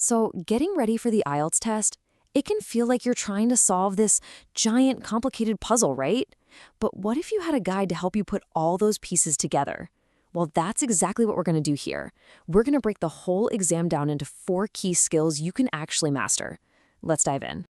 So, getting ready for the IELTS test, it can feel like you're trying to solve this giant, complicated puzzle, right? But what if you had a guide to help you put all those pieces together? Well, that's exactly what we're going to do here. We're going to break the whole exam down into 4 key skills you can actually master. Let's dive in.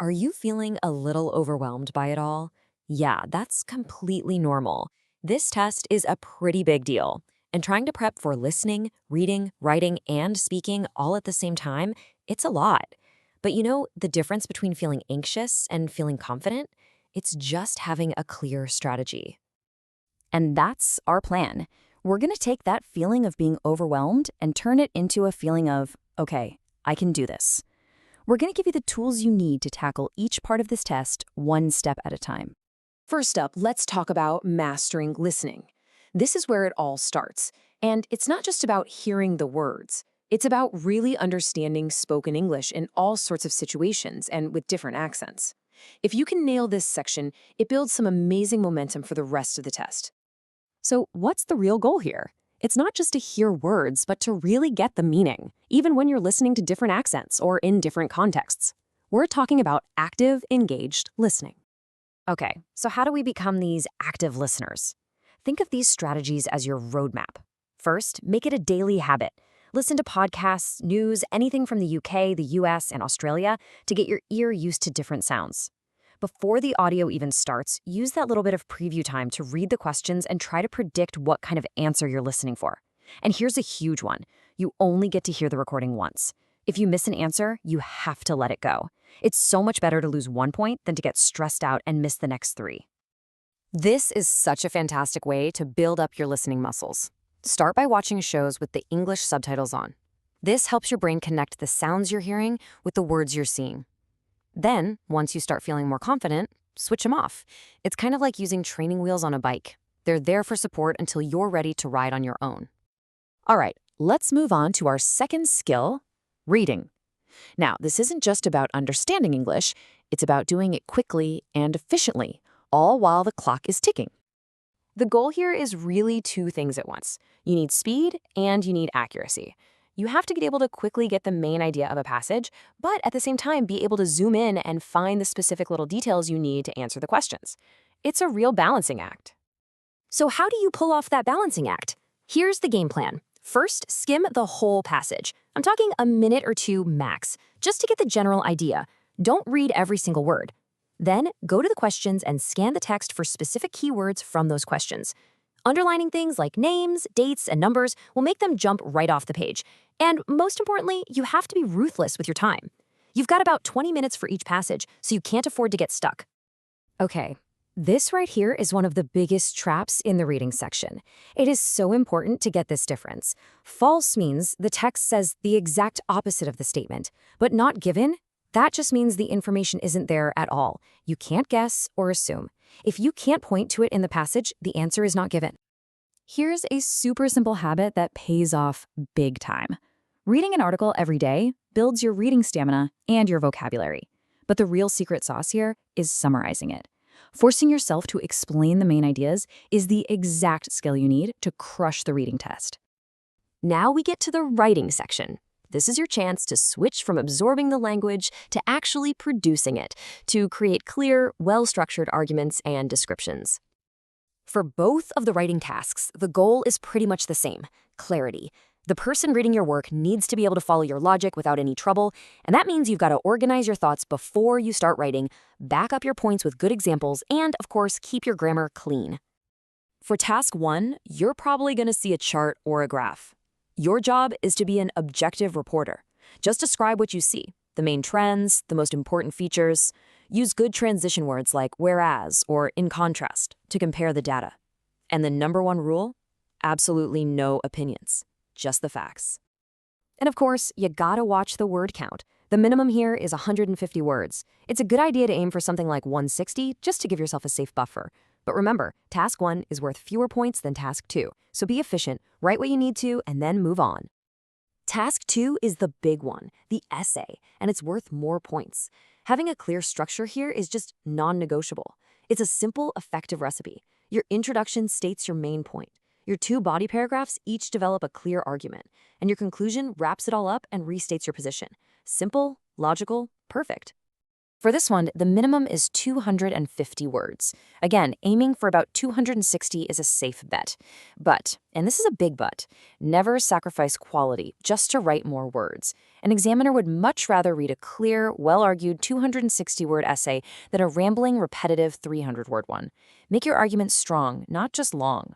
Are you feeling a little overwhelmed by it all? Yeah, that's completely normal. This test is a pretty big deal, and trying to prep for listening, reading, writing, and speaking all at the same time, it's a lot. But you know, the difference between feeling anxious and feeling confident? It's just having a clear strategy. And that's our plan. We're going to take that feeling of being overwhelmed and turn it into a feeling of, okay, I can do this. We're going to give you the tools you need to tackle each part of this test one step at a time. First up, let's talk about mastering listening. This is where it all starts. And it's not just about hearing the words. It's about really understanding spoken English in all sorts of situations and with different accents. If you can nail this section, it builds some amazing momentum for the rest of the test. So what's the real goal here? It's not just to hear words, but to really get the meaning, even when you're listening to different accents or in different contexts. We're talking about active, engaged listening. Okay, so how do we become these active listeners? Think of these strategies as your roadmap. First, make it a daily habit. Listen to podcasts, news, anything from the UK, the US, and Australia to get your ear used to different sounds. Before the audio even starts, use that little bit of preview time to read the questions and try to predict what kind of answer you're listening for. And here's a huge one. You only get to hear the recording once. If you miss an answer, you have to let it go. It's so much better to lose 1 point than to get stressed out and miss the next 3. This is such a fantastic way to build up your listening muscles. Start by watching shows with the English subtitles on. This helps your brain connect the sounds you're hearing with the words you're seeing. Then, once you start feeling more confident, switch them off. It's kind of like using training wheels on a bike. They're there for support until you're ready to ride on your own. All right, let's move on to our second skill, reading. Now, this isn't just about understanding English, it's about doing it quickly and efficiently, all while the clock is ticking. The goal here is really 2 things at once. You need speed and you need accuracy. You have to be able to quickly get the main idea of a passage, but at the same time be able to zoom in and find the specific little details you need to answer the questions. It's a real balancing act. So how do you pull off that balancing act? Here's the game plan. First, skim the whole passage. I'm talking a minute or 2 max, just to get the general idea. Don't read every single word. Then, go to the questions and scan the text for specific keywords from those questions. Underlining things like names, dates, and numbers will make them jump right off the page. And most importantly, you have to be ruthless with your time. You've got about 20 minutes for each passage, so you can't afford to get stuck. Okay, this right here is one of the biggest traps in the reading section. It is so important to get this difference. False means the text says the exact opposite of the statement, but not given. That just means the information isn't there at all. You can't guess or assume. If you can't point to it in the passage, the answer is not given. Here's a super simple habit that pays off big time. Reading an article every day builds your reading stamina and your vocabulary. But the real secret sauce here is summarizing it. Forcing yourself to explain the main ideas is the exact skill you need to crush the reading test. Now we get to the writing section. This is your chance to switch from absorbing the language to actually producing it, to create clear, well-structured arguments and descriptions. For both of the writing tasks, the goal is pretty much the same: clarity. The person reading your work needs to be able to follow your logic without any trouble, and that means you've got to organize your thoughts before you start writing, back up your points with good examples, and, of course, keep your grammar clean. For task 1, you're probably going to see a chart or a graph. Your job is to be an objective reporter. Just describe what you see, the main trends, the most important features. Use good transition words like whereas or in contrast to compare the data. And the number 1 rule? Absolutely no opinions, just the facts. And of course, you gotta watch the word count. The minimum here is 150 words. It's a good idea to aim for something like 160 just to give yourself a safe buffer. But remember, task 1 is worth fewer points than task 2, so be efficient, write what you need to, and then move on. Task 2 is the big one, the essay, and it's worth more points. Having a clear structure here is just non-negotiable. It's a simple, effective recipe. Your introduction states your main point. Your two body paragraphs each develop a clear argument, and your conclusion wraps it all up and restates your position. Simple, logical, perfect. For this one, the minimum is 250 words. Again, aiming for about 260 is a safe bet. But, and this is a big but, never sacrifice quality just to write more words. An examiner would much rather read a clear, well-argued 260-word essay than a rambling, repetitive 300-word one. Make your argument strong, not just long.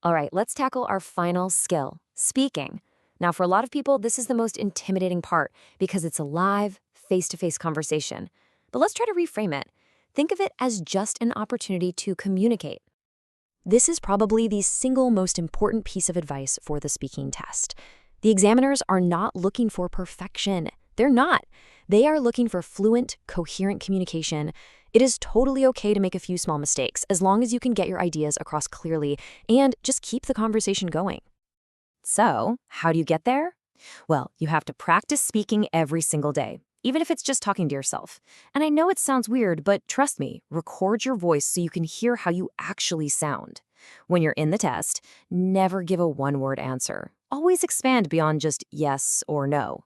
All right, let's tackle our final skill, speaking. Now, for a lot of people, this is the most intimidating part because it's a live, face-to-face conversation. But let's try to reframe it. Think of it as just an opportunity to communicate. This is probably the single most important piece of advice for the speaking test. The examiners are not looking for perfection. They're not. They are looking for fluent, coherent communication. It is totally okay to make a few small mistakes as long as you can get your ideas across clearly and just keep the conversation going. So, how do you get there? Well, you have to practice speaking every single day, even if it's just talking to yourself. And I know it sounds weird, but trust me, record your voice so you can hear how you actually sound. When you're in the test, never give a one-word answer. Always expand beyond just yes or no.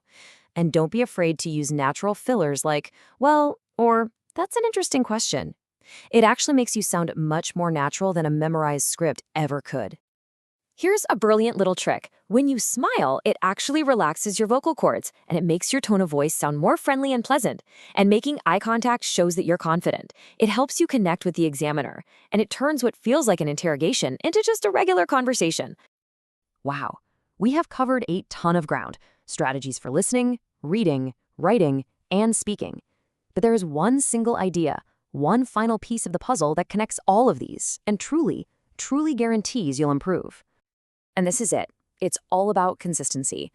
And don't be afraid to use natural fillers like, well, or that's an interesting question. It actually makes you sound much more natural than a memorized script ever could. Here's a brilliant little trick. When you smile, it actually relaxes your vocal cords, and it makes your tone of voice sound more friendly and pleasant. And making eye contact shows that you're confident. It helps you connect with the examiner, and it turns what feels like an interrogation into just a regular conversation. Wow, we have covered a ton of ground. Strategies for listening, reading, writing, and speaking. But there is one single idea, one final piece of the puzzle that connects all of these, and truly guarantees you'll improve. And this is it. It's all about consistency.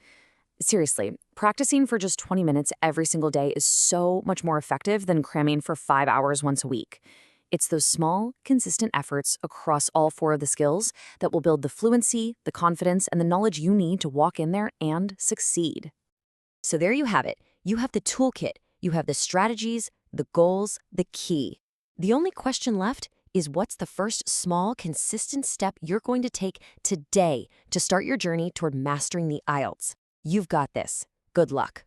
Seriously, practicing for just 20 minutes every single day is so much more effective than cramming for 5 hours once a week. It's those small, consistent efforts across all 4 of the skills that will build the fluency, the confidence, and the knowledge you need to walk in there and succeed. So there you have it. You have the toolkit. You have the strategies, the goals, the key. The only question left is what's the first small, consistent step you're going to take today to start your journey toward mastering the IELTS. You've got this. Good luck.